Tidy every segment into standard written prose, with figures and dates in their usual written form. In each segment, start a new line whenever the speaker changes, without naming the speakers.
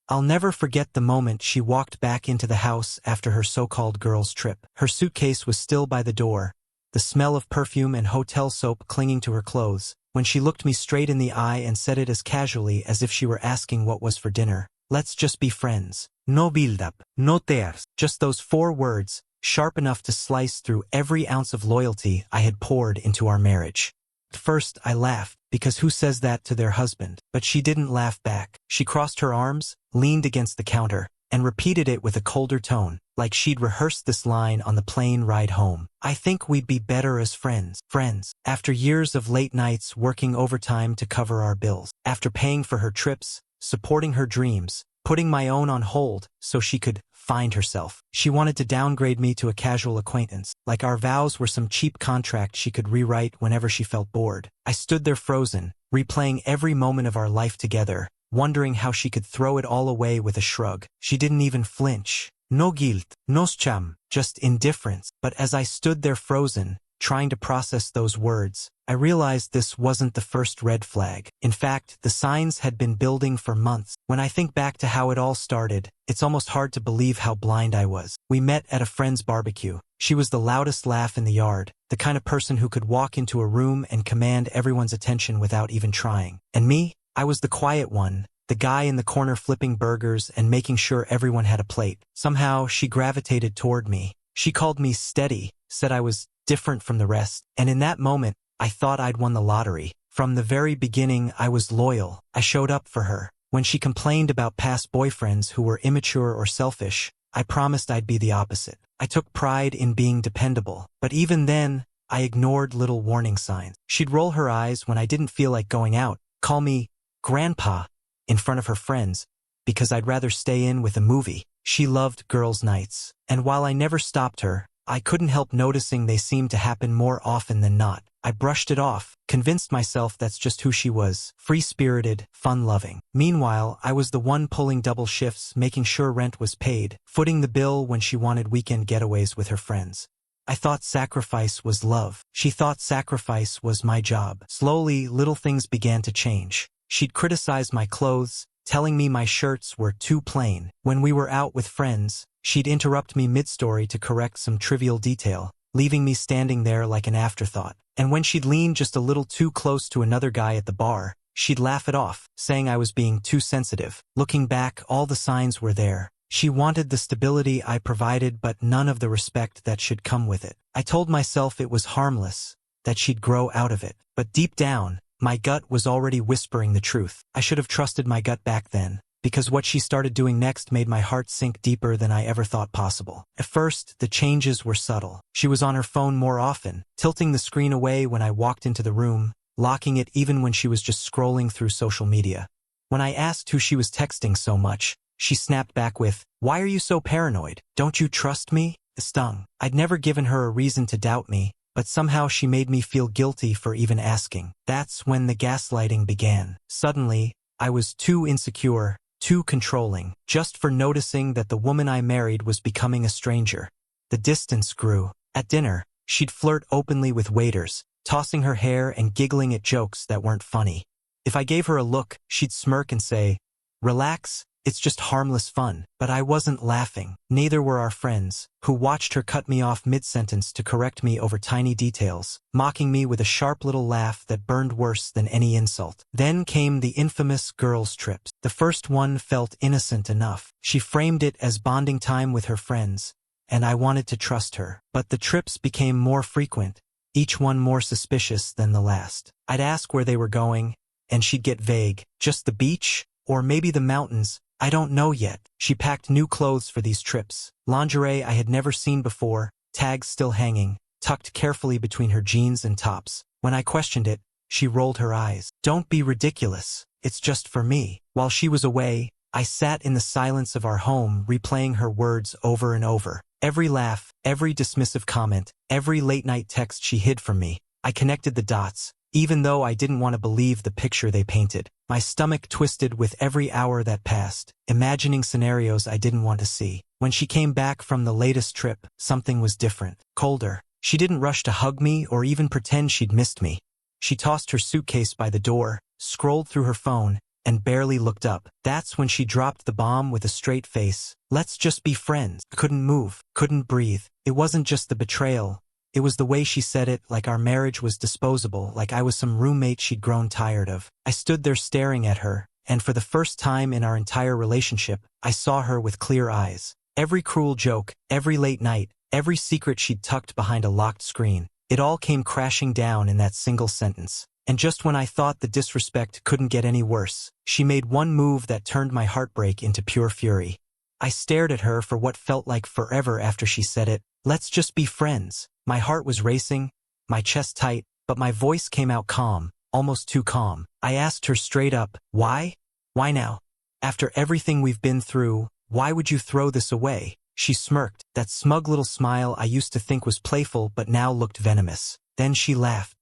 I'll never forget the moment she walked back into the house after her so-called girls' trip. Her suitcase was still by the door, the smell of perfume and hotel soap clinging to her clothes, when she looked me straight in the eye and said it as casually as if she were asking what was for dinner. Let's just be friends. No build-up, no tears. Just those 4 words, sharp enough to slice through every ounce of loyalty I had poured into our marriage. At first, I laughed, because who says that to their husband? But she didn't laugh back. She crossed her arms, leaned against the counter, and repeated it with a colder tone, like she'd rehearsed this line on the plane ride home. I think we'd be better as friends. Friends. After years of late nights working overtime to cover our bills, after paying for her trips, supporting her dreams, putting my own on hold so she could find herself. She wanted to downgrade me to a casual acquaintance, like our vows were some cheap contract she could rewrite whenever she felt bored. I stood there frozen, replaying every moment of our life together, wondering how she could throw it all away with a shrug. She didn't even flinch. No guilt, no shame, just indifference. But as I stood there frozen, trying to process those words, I realized this wasn't the first red flag. In fact, the signs had been building for months. When I think back to how it all started, it's almost hard to believe how blind I was. We met at a friend's barbecue. She was the loudest laugh in the yard, the kind of person who could walk into a room and command everyone's attention without even trying. And me? I was the quiet one, the guy in the corner flipping burgers and making sure everyone had a plate. Somehow, she gravitated toward me. She called me steady, said I was different from the rest, and in that moment, I thought I'd won the lottery. From the very beginning, I was loyal. I showed up for her. When she complained about past boyfriends who were immature or selfish, I promised I'd be the opposite. I took pride in being dependable, but even then, I ignored little warning signs. She'd roll her eyes when I didn't feel like going out, call me Grandpa in front of her friends, because I'd rather stay in with a movie. She loved girls' nights, and while I never stopped her, I couldn't help noticing they seemed to happen more often than not. I brushed it off, convinced myself that's just who she was, free-spirited, fun-loving. Meanwhile, I was the one pulling double shifts, making sure rent was paid, footing the bill when she wanted weekend getaways with her friends. I thought sacrifice was love. She thought sacrifice was my job. Slowly, little things began to change. She'd criticize my clothes, telling me my shirts were too plain. When we were out with friends, she'd interrupt me mid-story to correct some trivial detail, leaving me standing there like an afterthought. And when she'd lean just a little too close to another guy at the bar, she'd laugh it off, saying I was being too sensitive. Looking back, all the signs were there. She wanted the stability I provided, but none of the respect that should come with it. I told myself it was harmless, that she'd grow out of it. But deep down, my gut was already whispering the truth. I should have trusted my gut back then, because what she started doing next made my heart sink deeper than I ever thought possible. At first, the changes were subtle. She was on her phone more often, tilting the screen away when I walked into the room, locking it even when she was just scrolling through social media. When I asked who she was texting so much, she snapped back with, "Why are you so paranoid? Don't you trust me?" It stung. I'd never given her a reason to doubt me, but somehow she made me feel guilty for even asking. That's when the gaslighting began. Suddenly, I was too insecure, too controlling, just for noticing that the woman I married was becoming a stranger. The distance grew. At dinner, she'd flirt openly with waiters, tossing her hair and giggling at jokes that weren't funny. If I gave her a look, she'd smirk and say, "Relax, it's just harmless fun." But I wasn't laughing. Neither were our friends, who watched her cut me off mid-sentence to correct me over tiny details, mocking me with a sharp little laugh that burned worse than any insult. Then came the infamous girls' trips. The first one felt innocent enough. She framed it as bonding time with her friends, and I wanted to trust her. But the trips became more frequent, each one more suspicious than the last. I'd ask where they were going, and she'd get vague. Just the beach? Or maybe the mountains? I don't know yet. She packed new clothes for these trips. Lingerie I had never seen before, tags still hanging, tucked carefully between her jeans and tops. When I questioned it, she rolled her eyes. "Don't be ridiculous. It's just for me." While she was away, I sat in the silence of our home, replaying her words over and over. Every laugh, every dismissive comment, every late-night text she hid from me. I connected the dots, even though I didn't want to believe the picture they painted. My stomach twisted with every hour that passed, imagining scenarios I didn't want to see. When she came back from the latest trip, something was different, colder. She didn't rush to hug me or even pretend she'd missed me. She tossed her suitcase by the door, scrolled through her phone, and barely looked up. That's when she dropped the bomb with a straight face. Let's just be friends. Couldn't move, couldn't breathe. It wasn't just the betrayal. It was the way she said it, like our marriage was disposable, like I was some roommate she'd grown tired of. I stood there staring at her, and for the first time in our entire relationship, I saw her with clear eyes. Every cruel joke, every late night, every secret she'd tucked behind a locked screen, it all came crashing down in that single sentence. And just when I thought the disrespect couldn't get any worse, she made one move that turned my heartbreak into pure fury. I stared at her for what felt like forever after she said it. Let's just be friends. My heart was racing, my chest tight, but my voice came out calm, almost too calm. I asked her straight up, why? Why now? After everything we've been through, why would you throw this away? She smirked, that smug little smile I used to think was playful but now looked venomous. Then she laughed.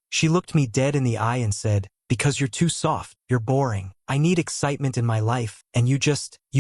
She looked me dead in the eye and said, because you're too soft, you're boring. I need excitement in my life, and you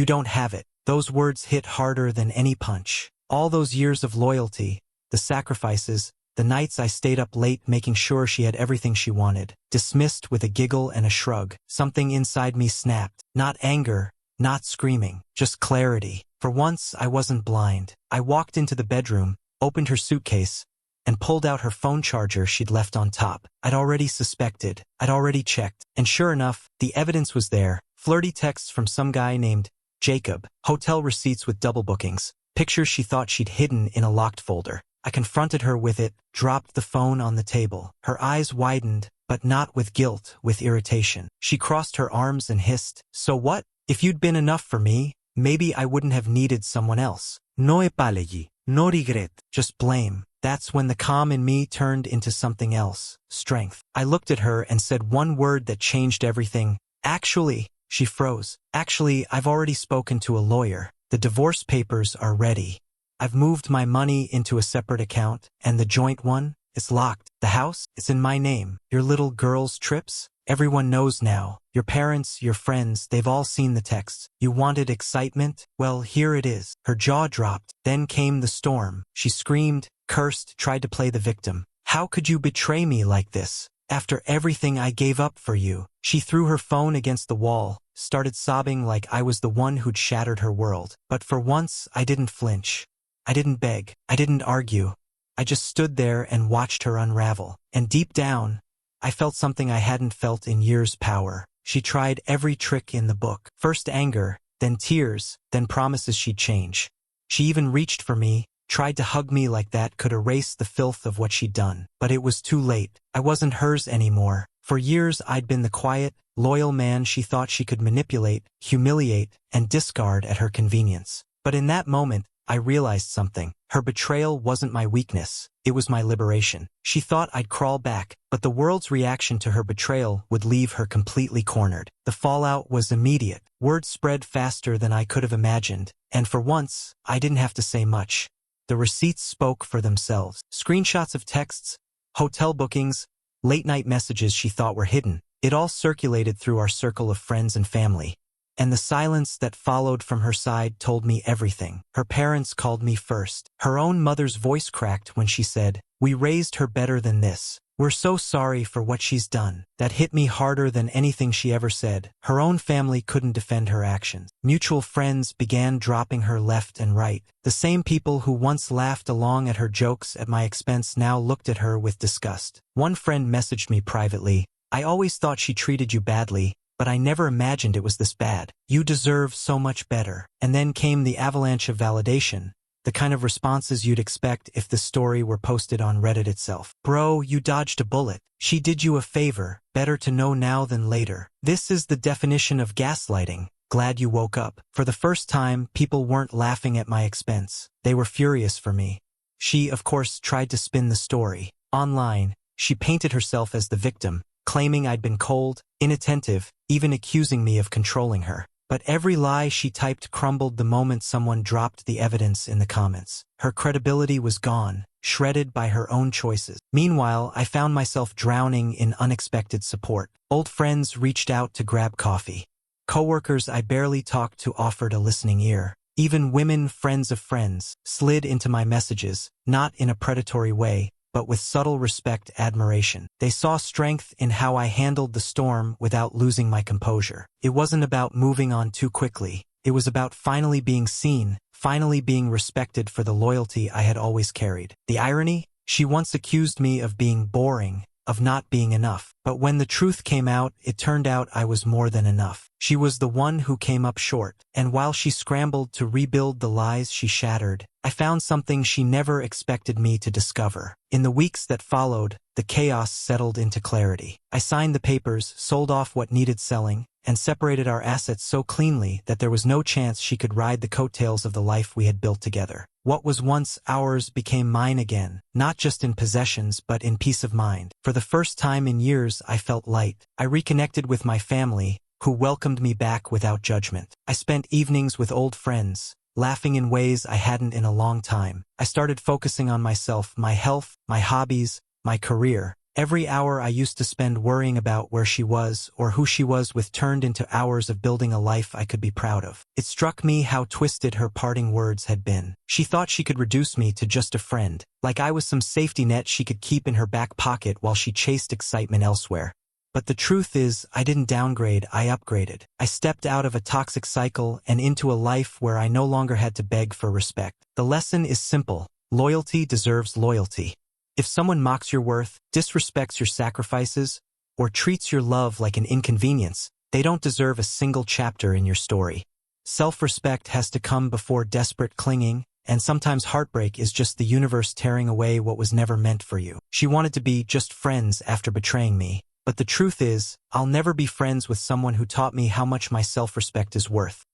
don't have it. Those words hit harder than any punch. All those years of loyalty, the sacrifices, the nights I stayed up late making sure she had everything she wanted, dismissed with a giggle and a shrug. Something inside me snapped. Not anger, not screaming, just clarity. For once, I wasn't blind. I walked into the bedroom, opened her suitcase, and pulled out her phone charger she'd left on top. I'd already suspected. I'd already checked. And sure enough, the evidence was there. Flirty texts from some guy named Jacob, hotel receipts with double bookings, pictures she thought she'd hidden in a locked folder. I confronted her with it, dropped the phone on the table. Her eyes widened, but not with guilt, with irritation. She crossed her arms and hissed, so what? If you'd been enough for me, maybe I wouldn't have needed someone else. No apology, no regret, just blame. That's when the calm in me turned into something else. Strength. I looked at her and said one word that changed everything. Actually, she froze. Actually, I've already spoken to a lawyer. The divorce papers are ready. I've moved my money into a separate account, and the joint one, it's locked. The house, it's in my name. Your little girl's trips? Everyone knows now. Your parents, your friends, they've all seen the texts. You wanted excitement? Well, here it is. Her jaw dropped. Then came the storm. She screamed, cursed, tried to play the victim. How could you betray me like this? After everything I gave up for you. She threw her phone against the wall, started sobbing like I was the one who'd shattered her world. But for once, I didn't flinch. I didn't beg. I didn't argue. I just stood there and watched her unravel. And deep down, I felt something I hadn't felt in years. Power. She tried every trick in the book. First anger, then tears, then promises she'd change. She even reached for me, tried to hug me like that could erase the filth of what she'd done. But it was too late. I wasn't hers anymore. For years I'd been the quiet, loyal man she thought she could manipulate, humiliate, and discard at her convenience. But in that moment, I realized something. Her betrayal wasn't my weakness. It was my liberation. She thought I'd crawl back, but the world's reaction to her betrayal would leave her completely cornered. The fallout was immediate. Word spread faster than I could have imagined, and for once, I didn't have to say much. The receipts spoke for themselves. Screenshots of texts, hotel bookings, late-night messages she thought were hidden. It all circulated through our circle of friends and family. And the silence that followed from her side told me everything. Her parents called me first. Her own mother's voice cracked when she said, "We raised her better than this. We're so sorry for what she's done." That hit me harder than anything she ever said. Her own family couldn't defend her actions. Mutual friends began dropping her left and right. The same people who once laughed along at her jokes at my expense now looked at her with disgust. One friend messaged me privately, "I always thought she treated you badly, but I never imagined it was this bad. You deserve so much better." And then came the avalanche of validation, the kind of responses you'd expect if the story were posted on Reddit itself. "Bro, you dodged a bullet. She did you a favor. Better to know now than later. This is the definition of gaslighting. Glad you woke up." For the first time, people weren't laughing at my expense. They were furious for me. She, of course, tried to spin the story. Online, she painted herself as the victim, claiming I'd been cold, inattentive, even accusing me of controlling her. But every lie she typed crumbled the moment someone dropped the evidence in the comments. Her credibility was gone, shredded by her own choices. Meanwhile, I found myself drowning in unexpected support. Old friends reached out to grab coffee. Coworkers I barely talked to offered a listening ear. Even women, friends of friends, slid into my messages, not in a predatory way, but with subtle respect, admiration. They saw strength in how I handled the storm without losing my composure. It wasn't about moving on too quickly. It was about finally being seen, finally being respected for the loyalty I had always carried. The irony? She once accused me of being boring, of not being enough. But when the truth came out, it turned out I was more than enough. She was the one who came up short, and while she scrambled to rebuild the lies she shattered, I found something she never expected me to discover. In the weeks that followed, the chaos settled into clarity. I signed the papers, sold off what needed selling, and separated our assets so cleanly that there was no chance she could ride the coattails of the life we had built together. What was once ours became mine again, not just in possessions but in peace of mind. For the first time in years, I felt light. I reconnected with my family, who welcomed me back without judgment. I spent evenings with old friends, laughing in ways I hadn't in a long time. I started focusing on myself, my health, my hobbies, my career. Every hour I used to spend worrying about where she was or who she was with turned into hours of building a life I could be proud of. It struck me how twisted her parting words had been. She thought she could reduce me to just a friend, like I was some safety net she could keep in her back pocket while she chased excitement elsewhere. But the truth is, I didn't downgrade, I upgraded. I stepped out of a toxic cycle and into a life where I no longer had to beg for respect. The lesson is simple: loyalty deserves loyalty. If someone mocks your worth, disrespects your sacrifices, or treats your love like an inconvenience, they don't deserve a single chapter in your story. Self-respect has to come before desperate clinging, and sometimes heartbreak is just the universe tearing away what was never meant for you. She wanted to be just friends after betraying me, but the truth is, I'll never be friends with someone who taught me how much my self-respect is worth.